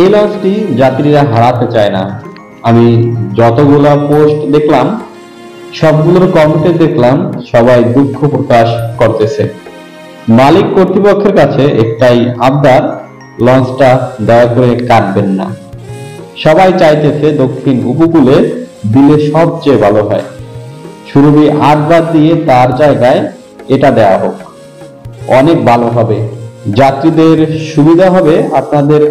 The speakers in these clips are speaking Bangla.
এই লঞ্চটি যাত্রীরা হারাতে চায় না। আমি যতগুলা পোস্ট দেখলাম সবগুলোর কমেন্টে দেখলাম সবাই দুঃখ প্রকাশ করতেছে। মালিক কর্তৃপক্ষের কাছে একটাই আবদার, লঞ্চটা দয়া করে কাটবেন না। সবাই চাইতেছে দক্ষিণ উপকূলে দিলে সবচেয়ে ভালো হয়। সুরভি ৮ বাদ দিয়ে তার জায়গায় এটা দেওয়া হোক, অনেক ভালো হবে। যাত্রীদের সুবিধা হবে, আপনাদের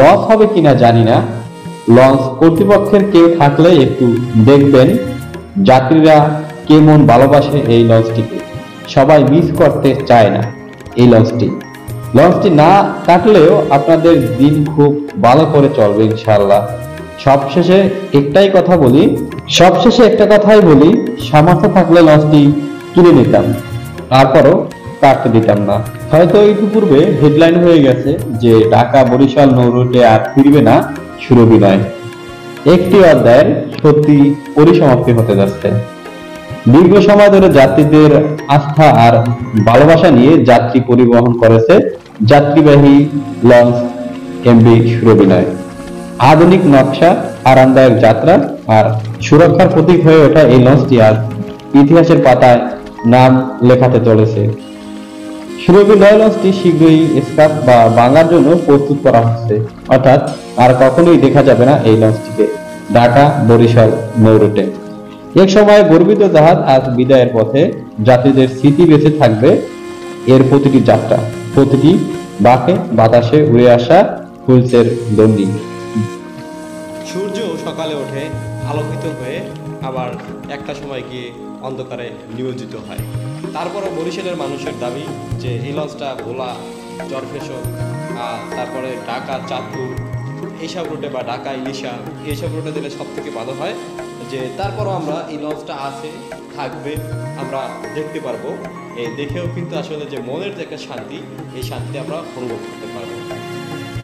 লস হবে কিনা জানি না। লঞ্চ কর্তৃপক্ষের কেউ থাকলে একটু দেখবেন যাত্রীরা কেমন ভালোবাসে এই লঞ্চটিকে। সবাই মিস করতে চায় না এই লঞ্চটি না কাটলেও আপনাদের দিন খুব ভালো করে চলবে ইনশাআল্লাহ। সবশেষে সবশেষে একটা কথাই বলি, সামর্থ্য থাকলে লঞ্চটি কিনে নিতাম, তারপরও কাটতে দিতাম না। হয়তো ইতিপূর্বে হেডলাইন হয়ে গেছে যে ঢাকা বরিশাল নৌ রুটে আর ফিরবে না সুরভি নয়। একটি অধ্যায়ের সত্যি পরিসমাপ্তি হতে যাচ্ছে। দীর্ঘ সময় ধরে যাত্রীদের আস্থা আর ভালোবাসা নিয়ে যাত্রী পরিবহন করেছে যাত্রীবাহী লঞ্চ এমভি সুরভি নয়। আধুনিক নকশা, আরামদায়ক যাত্রা আর সুরক্ষার প্রতীক হয়ে ওঠা এই লঞ্চটি আজ ইতিহাসের পাতায় নাম লেখাতে চলেছে। সুরভি নয় লঞ্চটি শীঘ্রই স্ক্র্যাপ বা ভাঙার জন্য প্রস্তুত করা হচ্ছে, অর্থাৎ আর কখনোই দেখা যাবে না এই লঞ্চটিকে ঢাকা বরিশাল নৌ রুটে। এক সময় গর্বিত জাহাজ আজ বিদায়ের পথে। যাত্রীদের স্মৃতি বেঁচে থাকবে এর প্রতিটি যাত্রা, প্রতিটি বাঁকে বাতাসে উড়ে আসা হুইলসের দণ্ডি। সূর্য সকালে ওঠে আলোকিত হয়ে, আবার একটা সময় গিয়ে অন্ধকারে নিয়োজিত হয়। তারপরও বরিশালের মানুষের দাবি যে এই লঞ্চটা ভোলা, চরফেশন, তারপরে ঢাকা চাঁদপুর এইসব রুটে বা ঢাকা ইলিশা এইসব রুটে দিলে সব থেকে ভালো হয়। যে তারপরও আমরা এই লঞ্চটা আছে, থাকবে, আমরা দেখতে পারবো। এই দেখেও কিন্তু আসলে যে মনের যে একটা শান্তি, এই শান্তি আমরা অনুভব করতে পারবো।